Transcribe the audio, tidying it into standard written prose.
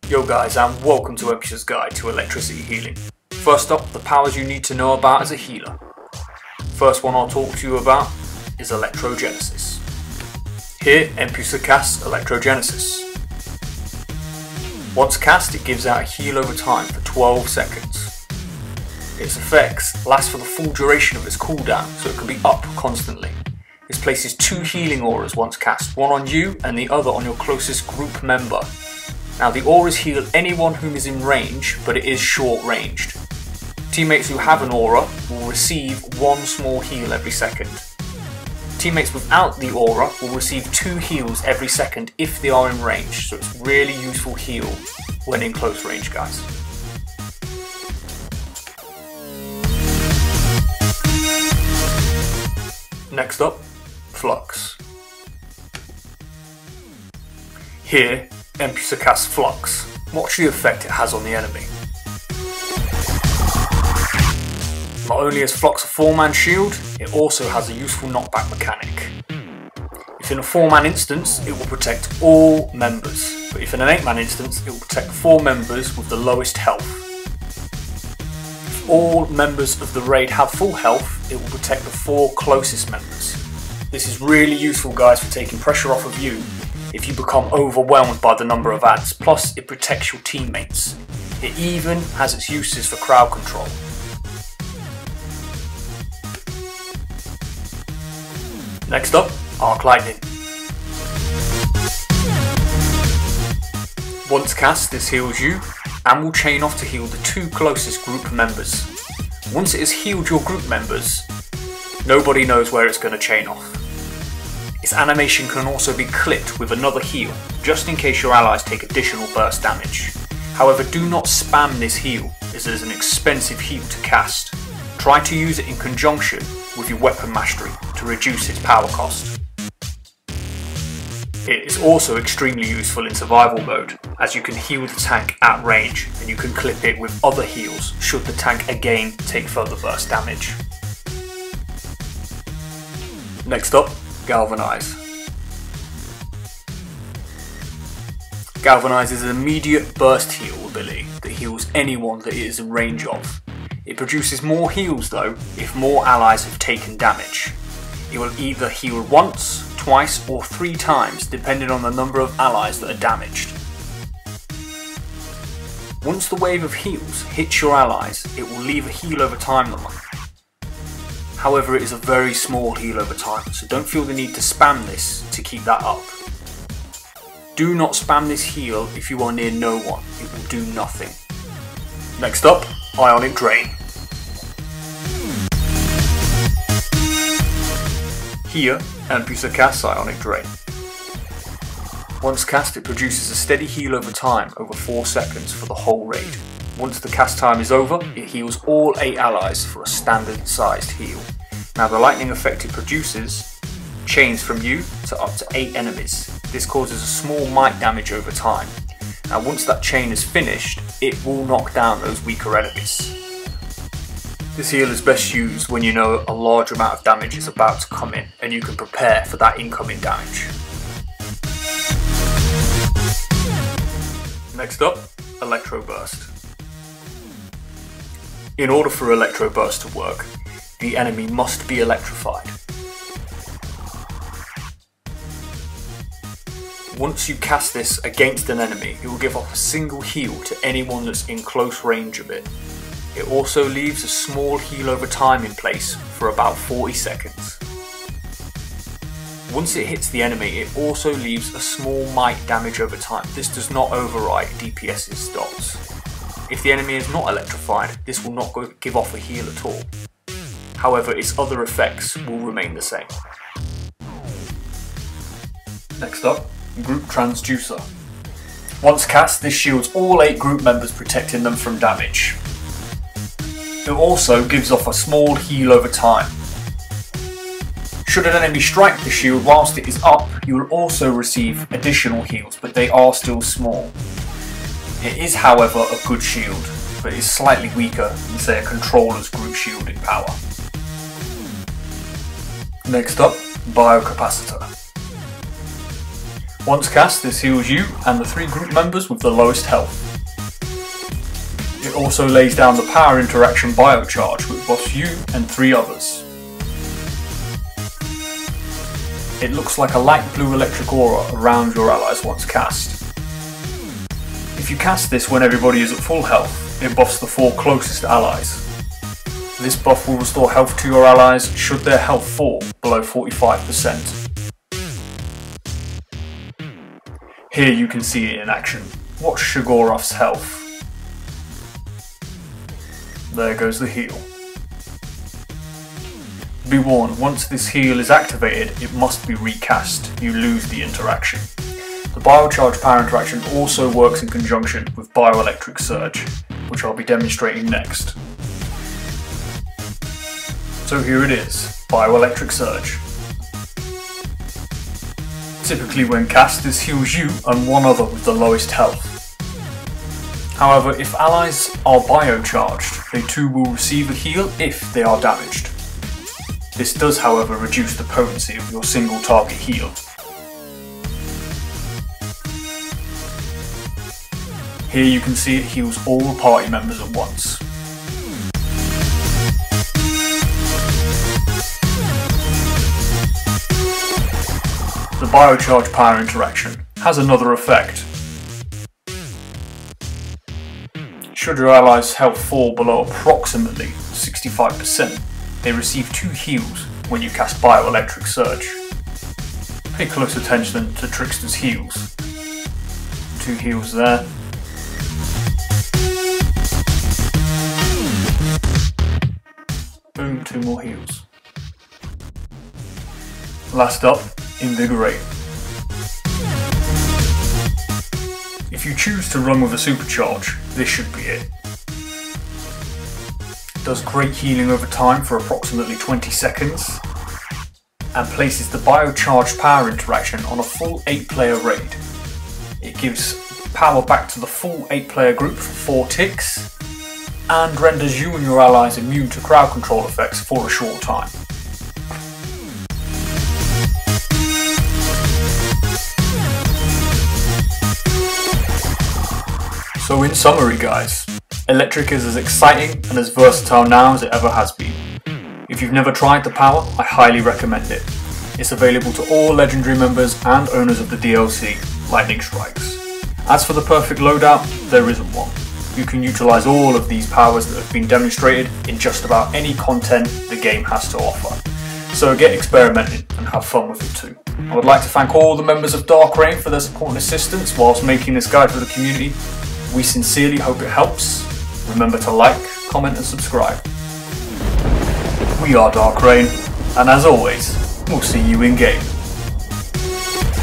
Yo guys, and welcome to Empusa's Guide to Electricity Healing. First up, the powers you need to know about as a healer. First one I'll talk to you about is Electro Genesis. Here, Empusa casts Electro Genesis. Once cast, it gives out a heal over time for 12 seconds. Its effects last for the full duration of its cooldown, so it can be up constantly. This places 2 healing auras once cast, one on you and the other on your closest group member. Now the auras heal anyone whom is in range, but it is short ranged. Teammates who have an aura will receive 1 small heal every second. Teammates without the aura will receive 2 heals every second if they are in range, so it's really useful heal when in close range, guys. Next up, Flux. Here, Empusa casts Flux. Watch the effect it has on the enemy. Not only is Flux a 4-man shield, it also has a useful knockback mechanic. If in a 4-man instance, it will protect all members, but if in an 8-man instance, it will protect 4 members with the lowest health. If all members of the raid have full health, it will protect the 4 closest members. This is really useful, guys, for taking pressure off of you if you become overwhelmed by the number of adds, plus it protects your teammates. It even has its uses for crowd control. Next up, Arc Lightning. Once cast, this heals you and will chain off to heal the 2 closest group members. Once it has healed your group members, nobody knows where it's going to chain off. Its animation can also be clipped with another heal, just in case your allies take additional burst damage. However, do not spam this heal, as it is an expensive heal to cast. Try to use it in conjunction with your weapon mastery to reduce its power cost. It is also extremely useful in survival mode, as you can heal the tank at range and you can clip it with other heals should the tank again take further burst damage. Next up, Galvanized. Galvanized is an immediate burst heal ability that heals anyone that it is in range of. It produces more heals though if more allies have taken damage. It will either heal once, twice or 3 times depending on the number of allies that are damaged. Once the wave of heals hits your allies, it will leave a heal over time on them. However, it is a very small heal over time, so don't feel the need to spam this to keep that up. Do not spam this heal if you are near no one, it will do nothing. Next up, Ionic Drain. Here, Empusa casts Ionic Drain. Once cast, it produces a steady heal over time, over 4 seconds for the whole raid. Once the cast time is over, it heals all 8 allies for a standard sized heal. Now the lightning effect it produces chains from you to up to 8 enemies. This causes a small might damage over time. Now once that chain is finished, it will knock down those weaker enemies. This heal is best used when you know a large amount of damage is about to come in and you can prepare for that incoming damage. Next up, Electro Burst. In order for Electro Burst to work, the enemy must be electrified. Once you cast this against an enemy, it will give off a single heal to anyone that's in close range of it. It also leaves a small heal over time in place for about 40 seconds. Once it hits the enemy, it also leaves a small might damage over time. This does not override DPS's dots. If the enemy is not electrified, this will not give off a heal at all. However, its other effects will remain the same. Next up, Group Transducer. Once cast, this shields all 8 group members, protecting them from damage. It also gives off a small heal over time. Should an enemy strike the shield whilst it is up, you will also receive additional heals, but they are still small. It is, however, a good shield, but it is slightly weaker than, say, a controller's group shielding power. Next up, Capacitor. Once cast, this heals you and the 3 group members with the lowest health. It also lays down the power interaction biocharge, which buffs you and 3 others. It looks like a light blue electric aura around your allies once cast. If you cast this when everybody is at full health, it buffs the 4 closest allies. This buff will restore health to your allies should their health fall below 45%. Here you can see it in action. Watch Shagorov's health. There goes the heal. Be warned, once this heal is activated, it must be recast. You lose the interaction. The biocharge power interaction also works in conjunction with Electric Surge, which I'll be demonstrating next. So here it is, Electric Surge. Typically when cast, this heals you and 1 other with the lowest health. However, if allies are biocharged, they too will receive a heal if they are damaged. This does, however, reduce the potency of your single target heal. Here you can see it heals all party members at once. The biocharge power interaction has another effect. Should your allies' health fall below approximately 65%, they receive 2 heals when you cast Electric Surge. Pay close attention to Trickster's heals. 2 heals there. Boom, 2 more heals. Last up, Invigorate. If you choose to run with a Supercharge, this should be it. It does great healing over time for approximately 20 seconds, and places the biocharged power interaction on a full 8-player raid. It gives power back to the full 8-player group for 4 ticks, and renders you and your allies immune to crowd control effects for a short time. So in summary guys, Electric is as exciting and as versatile now as it ever has been. If you've never tried the power, I highly recommend it. It's available to all legendary members and owners of the DLC, Lightning Strikes. As for the perfect loadout, there isn't one. You can utilise all of these powers that have been demonstrated in just about any content the game has to offer. So get experimenting and have fun with it too. I would like to thank all the members of Dark Reign for their support and assistance whilst making this guide for the community. We sincerely hope it helps. Remember to like, comment and subscribe. We are Dark Reign, and as always, we'll see you in game.